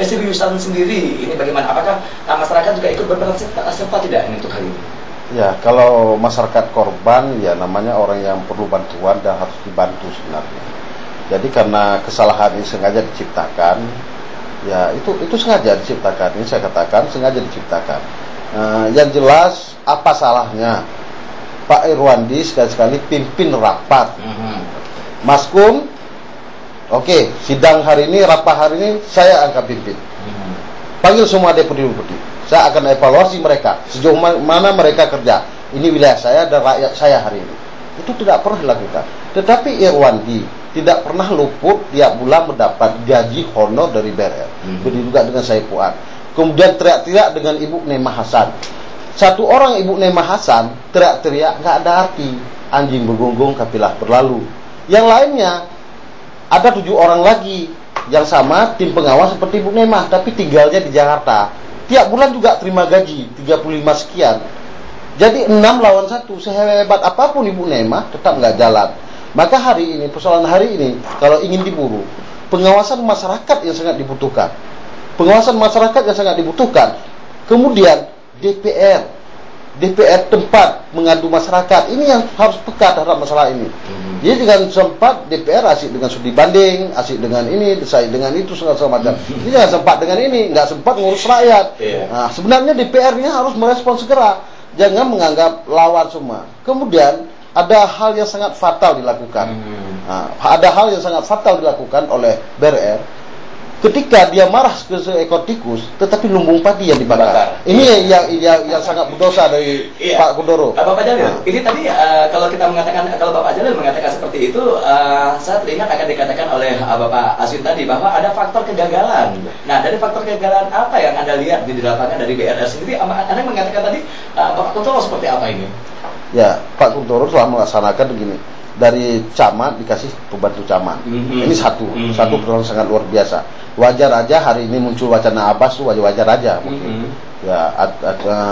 keseriusan sendiri ini bagaimana? Apakah masyarakat juga ikut berperan serta tidak ini untuk hal ini? Ya, kalau masyarakat korban ya namanya orang yang perlu bantuan dan harus dibantu sebenarnya. Jadi karena kesalahan ini sengaja diciptakan, ya itu sengaja diciptakan. Ini saya katakan sengaja diciptakan. Yang jelas apa salahnya Pak Irwandi sekali-sekali pimpin rapat. Mas Kun, oke, sidang hari ini, rapat hari ini saya akan pimpin. Panggil semua deputi-deputi. Saya akan evaluasi mereka sejauh mana mereka kerja. Ini wilayah saya dan rakyat saya hari ini. Itu tidak pernah dilakukan. Tetapi Irwandi tidak pernah luput tiap bulan mendapat gaji honor dari BRR. Begitu juga dengan saya Fuad. Kemudian teriak-teriak dengan Ibu Nemah Hasan. Satu orang Ibu Nemah Hasan teriak-teriak nggak ada arti. Anjing bergonggong kapilah berlalu. Yang lainnya ada 7 orang lagi yang sama tim pengawas seperti Ibu Nemah, tapi tinggalnya di Jakarta. Tiap bulan juga terima gaji 35 sekian. Jadi 6 lawan 1. Sehebat apapun Ibu Nemah tetap nggak jalan. Maka hari ini, persoalan hari ini, kalau ingin diburu, pengawasan masyarakat yang sangat dibutuhkan. Pengawasan masyarakat yang sangat dibutuhkan. Kemudian DPR tempat mengadu masyarakat. Ini yang harus peka terhadap masalah ini. Jadi dengan sempat DPR asik dengan studi banding, asik dengan ini, asik dengan itu, segala macam. Ini jangan sempat dengan ini, nggak sempat ngurus rakyat. Nah, sebenarnya DPR-nya harus merespon segera. Jangan menganggap lawan semua. Kemudian ada hal yang sangat fatal dilakukan. Nah, ada hal yang sangat fatal dilakukan oleh BRR. Ketika dia marah ke seekor tikus, tetapi lumbung padi yang dibakar. Ini yang sangat berdosa dari Pak Kudoro. Bapak Jalil, ini tadi kalau kita mengatakan, kalau Bapak Jalil mengatakan seperti itu, saya teringat akan dikatakan oleh Bapak Aswin tadi bahwa ada faktor kegagalan. Nah, dari faktor kegagalan apa yang Anda lihat di lapangan dari BRR sendiri? Anda mengatakan tadi Bapak Kudoro seperti apa ini? Ya, Pak Kudoro telah melaksanakan begini. Dari camat dikasih pembantu camat. Ini satu persoalan sangat luar biasa. Wajar aja hari ini muncul wacana Abbas tuh wajar aja mungkin. Ya,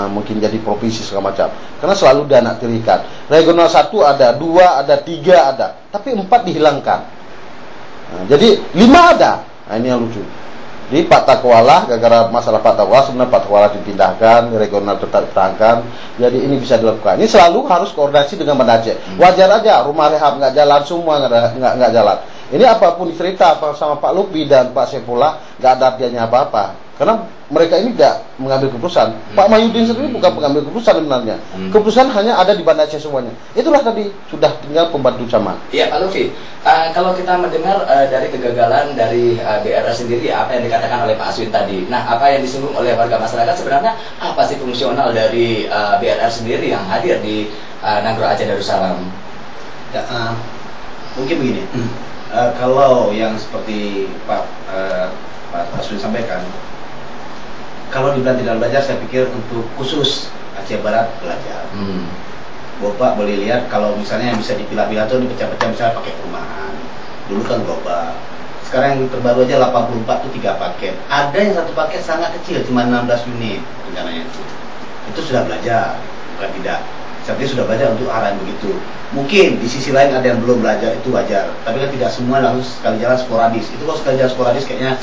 mungkin jadi provinsi segala macam. Karena selalu dianaktirikan. Regional 1 ada, 2 ada, 3 ada, tapi 4 dihilangkan. Nah, jadi 5 ada. Nah, ini yang lucu. Di Pak Takwala, gara-gara masalah Pak Takwala, sebenarnya Pak Takwala dipindahkan, regional tetap dipertahankan. Jadi ini bisa dilakukan. Ini selalu harus koordinasi dengan Banda Aceh. Wajar aja, rumah rehab nggak jalan, semua nggak jalan. Ini apapun cerita sama Pak Lupi dan Pak Sepula, nggak ada artinya apa-apa. Karena mereka ini tidak mengambil keputusan. Pak Mahyudin sendiri bukan pengambil keputusan sebenarnya. Keputusan hanya ada di Banda Aceh semuanya. Itulah tadi, sudah tinggal pembantu camat. Iya, Pak Lufi. Kalau kita mendengar dari kegagalan dari BRR sendiri, apa yang dikatakan oleh Pak Aswin tadi. Nah, apa yang disinggung oleh warga masyarakat sebenarnya apa sih fungsional dari BRR sendiri yang hadir di Nagro Aceh Darussalam? Ya, mungkin begini. Kalau yang seperti Pak Aswin sampaikan, kalau dibilang tidak belajar, saya pikir untuk khusus Aceh Barat belajar. Bapak boleh lihat kalau misalnya yang bisa dipilah-pilah itu dipecah-pecah, misalnya pakai perumahan. Dulu kan global. Sekarang yang terbaru aja 84 itu 3 paket. Ada yang 1 paket sangat kecil, cuma 16 unit rencananya itu. Itu sudah belajar, bukan tidak. Seperti sudah belajar untuk arahan begitu. Mungkin di sisi lain ada yang belum belajar, itu wajar. Tapi kan tidak semua langsung sekali jalan sporadis. Itu kalau sekali jalan sporadis kayaknya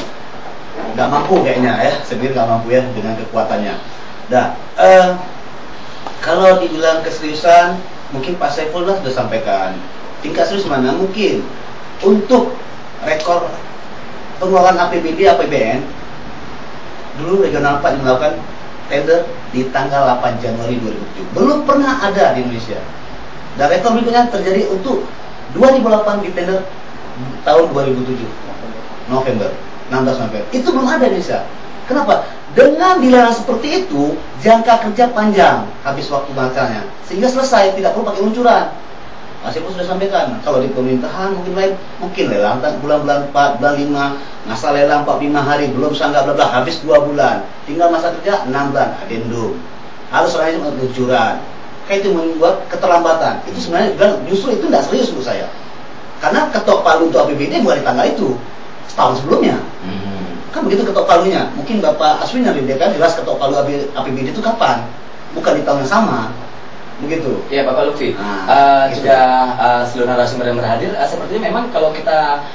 nggak mampu kayaknya ya, sendiri nggak mampu ya dengan kekuatannya. Nah, kalau dibilang keseriusan, mungkin Pak Saiful sudah sampaikan. Tingkat serius mana? Mungkin untuk rekor pengeluaran APBD, APBN, dulu regional 4 yang melakukan tender di tanggal 8 Januari 2007. Belum pernah ada di Indonesia. Dan rekor berikutnya terjadi untuk 2008 di tender tahun 2007 November. 16 November. Itu belum ada di Indonesia. Kenapa? Dengan dilarang seperti itu, jangka kerja panjang, habis waktu bangsanya, sehingga selesai, tidak perlu pakai luncuran. Masih pun sudah sampaikan, kalau di pemerintahan mungkin lain, mungkin lelang bulan-bulan 4, bulan 5, masa lelang 45 hari, belum sanggah bla bla, habis 2 bulan, tinggal masa kerja 6 bulan, adendum. Harus orangnya luncuran. Kayak itu membuat keterlambatan. Itu sebenarnya justru itu tidak serius menurut saya. Karena ketok palu untuk APBD bukan di tanggal itu, setahun sebelumnya. Kan begitu ketok palunya. Mungkin Bapak Aswin yang kan jelas ketok palu APBD itu kapan, bukan di tahun yang sama. begitu. Ya Bapak Lutfi, Gitu. juga seluruh narasumber yang berhadir, sepertinya memang kalau kita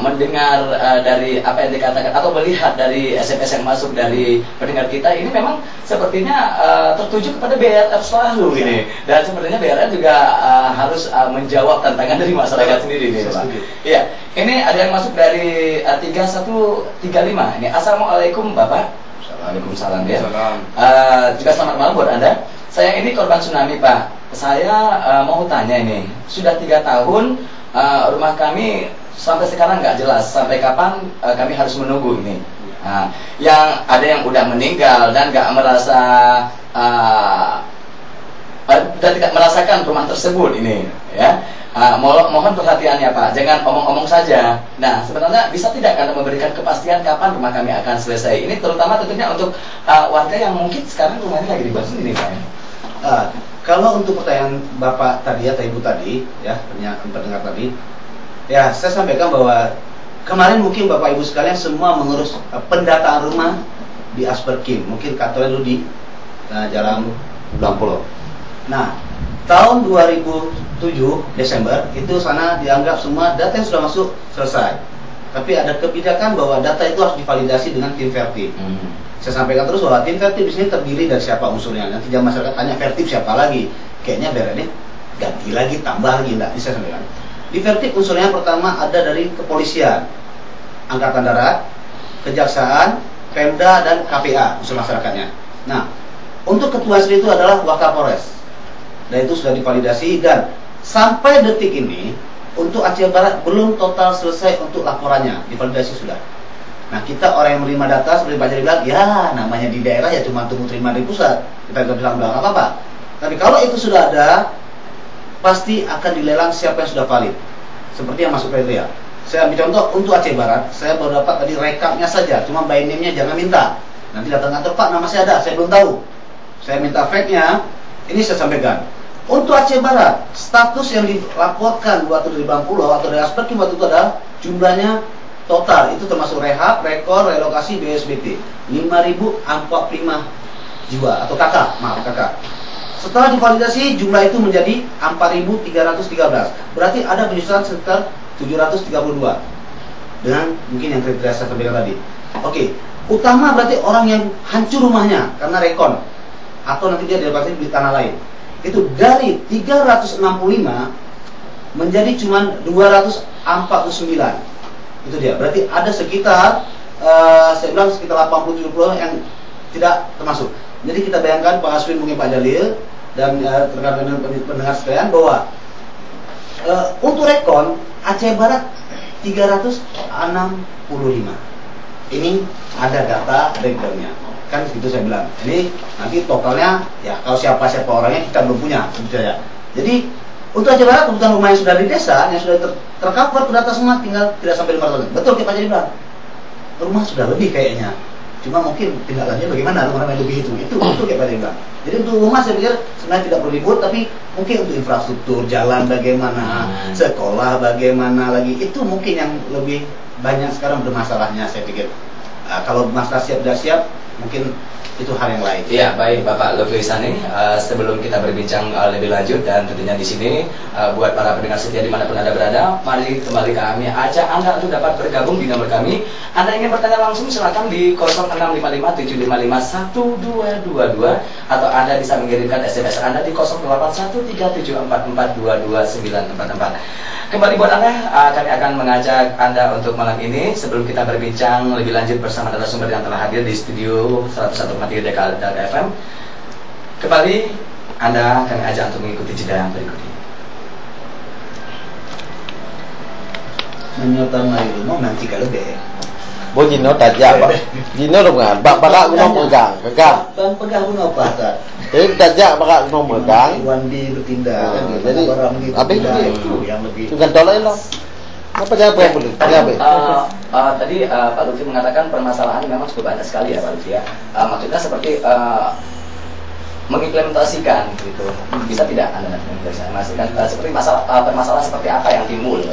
mendengar dari apa yang dikatakan atau melihat dari SMS yang masuk dari pendengar kita ini memang sepertinya tertuju kepada BRF selalu ini, dan sepertinya BRF juga harus menjawab tantangan dari masyarakat sendiri nih Pak. Iya, ini ada yang masuk dari 3135 ini. Assalamualaikum Bapak. Waalaikumsalam ya. Juga selamat malam buat Anda. Saya ini korban tsunami Pak. Saya mau tanya ini, sudah 3 tahun rumah kami sampai sekarang nggak jelas sampai kapan kami harus menunggu ini. Nah, yang ada yang udah meninggal dan nggak merasa dan tidak merasakan rumah tersebut ini, ya. Mohon perhatiannya Pak, jangan omong-omong saja. Nah, sebenarnya bisa tidak Anda memberikan kepastian kapan rumah kami akan selesai? Ini terutama tentunya untuk warga yang mungkin sekarang rumahnya lagi dibangun ini Pak. Kalau untuk pertanyaan Bapak tadi atau Ibu tadi, ya pendengar tadi, ya saya sampaikan bahwa kemarin mungkin Bapak Ibu sekalian semua mengurus pendataan rumah di Asperkim, mungkin kantornya dulu di Jalan Pulau. Nah, tahun 2007 Desember itu sana dianggap semua data yang sudah masuk selesai. Tapi ada kebijakan bahwa data itu harus divalidasi dengan tim vertib. Saya sampaikan terus bahwa tim vertib di sini terdiri dari siapa unsurnya. Nanti jangan masyarakat tanya vertib siapa lagi. Kayaknya biar ini ganti lagi, tambah lagi, enggak bisa sampaikan. Di vertib unsurnya pertama ada dari kepolisian, Angkatan Darat, Kejaksaan, Pemda dan KPA unsur masyarakatnya. Nah, untuk ketua asli itu adalah Wakapolres. Dan itu sudah divalidasi dan sampai detik ini untuk Aceh Barat belum total selesai untuk laporannya, divalidasi sudah. Nah, kita orang yang menerima data seperti Pak Jadi bilang, ya namanya di daerah ya cuma tunggu terima dari pusat. Kita nggak bilang apa-apa. Tapi kalau itu sudah ada, pasti akan dilelang siapa yang sudah valid. Seperti yang masuk kriteria. Saya ambil contoh untuk Aceh Barat, saya baru dapat tadi rekamnya saja, cuma by name-nya jangan minta. Nanti datang kantor, Pak nama saya ada, saya belum tahu. Saya minta fact-nya, ini saya sampaikan. Untuk Aceh Barat, status yang dilaporkan waktu dari Bangpulau atau dari Asperkim waktu itu adalah jumlahnya total, itu termasuk rehab, rekor, relokasi, BSBT 5.045 jiwa atau kakak. Setelah divalidasi jumlah itu menjadi 4.313. Berarti ada penyusutan sekitar 732 dengan mungkin yang kriteria saya sampaikan tadi. Oke, utama berarti orang yang hancur rumahnya karena rekon atau nanti dia dilokasi di tanah lain. Itu dari 365 menjadi cuma 249. Itu dia. Berarti ada sekitar saya bilang sekitar 80-70 yang tidak termasuk. Jadi kita bayangkan Pak Aswin, mungkin Pak Jalil dan rekan-rekan pendengar sekalian bahwa untuk rekon Aceh Barat 365. Ini ada data breakdown-nya. Kan gitu saya bilang. Ini nanti totalnya ya kalau siapa-siapa orangnya kita belum punya sebetulnya. Jadi untuk Aceh Barat kebutuhan rumah yang sudah di desa, yang sudah tercover terdata semua, tinggal tidak sampai 500. Betul kayak Pak Jadi bilang. Rumah sudah lebih kayaknya. Cuma mungkin tinggalannya bagaimana rumah yang lebih itu kayak Pak Jadi bilang. Jadi untuk rumah saya pikir sebenarnya tidak perlu ribut, tapi mungkin untuk infrastruktur, jalan bagaimana, sekolah bagaimana lagi, itu mungkin yang lebih banyak sekarang bermasalahnya saya pikir. Kalau masalah siap tidak siap, mungkin itu hal yang lain. Iya, baik Bapak Lutfi Ihsani. Sebelum kita berbincang lebih lanjut dan tentunya di sini buat para pendengar setia dimanapun Anda berada, mari kembali kami ajak Anda untuk dapat bergabung di nomor kami. Anda ingin bertanya langsung silakan di 0655757122 atau Anda bisa mengirimkan SMS Anda di 081374422944. Kembali buat Anda, kami akan mengajak Anda untuk malam ini sebelum kita berbincang lebih lanjut bersama narasumber yang telah hadir di studio 101.3 Deka FM. Kembali Anda kami ajak untuk mengikuti jeda yang berikut ini. Menyotan mari rumah nanti kalau deh. Bo Jino tajak, Pak. Jino dong kan. Bakal gunung pegang. Bang pegang gunung apa tak? Tajak bakal gunung pegang. Wandi bertindak kan gitu. Jadi Orang gitu. habis itu yang lebih. Bukan tolak lo. Apa jangan pegang dulu? Tadi Pak Lutfi mengatakan permasalahan memang cukup banyak sekali ya Pak Lutfi ya. Maksudnya seperti mengimplementasikan gitu. Bisa tidak Anda mengimplementasikan seperti permasalahan seperti apa yang timbul?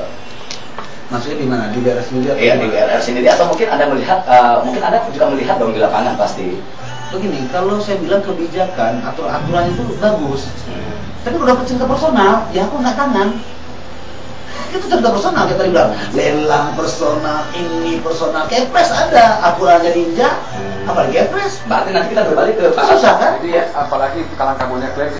Maksudnya di mana? Di daerah sendiri? Iya, di daerah sendiri atau mungkin Anda melihat mungkin Anda juga melihat dong di lapangan pasti. Begini, kalau saya bilang kebijakan atau aturan itu bagus. Tapi kalau dapat cerita personal, ya aku nggak tangan. Itu cerita personal, kita bilang lelang personal, ini personal, kepres ada, aku aja ninja, apalagi kepres. Berarti nanti kita berbalik ke Pak Susah kan? Jadi apalagi kalang kabutnya klaim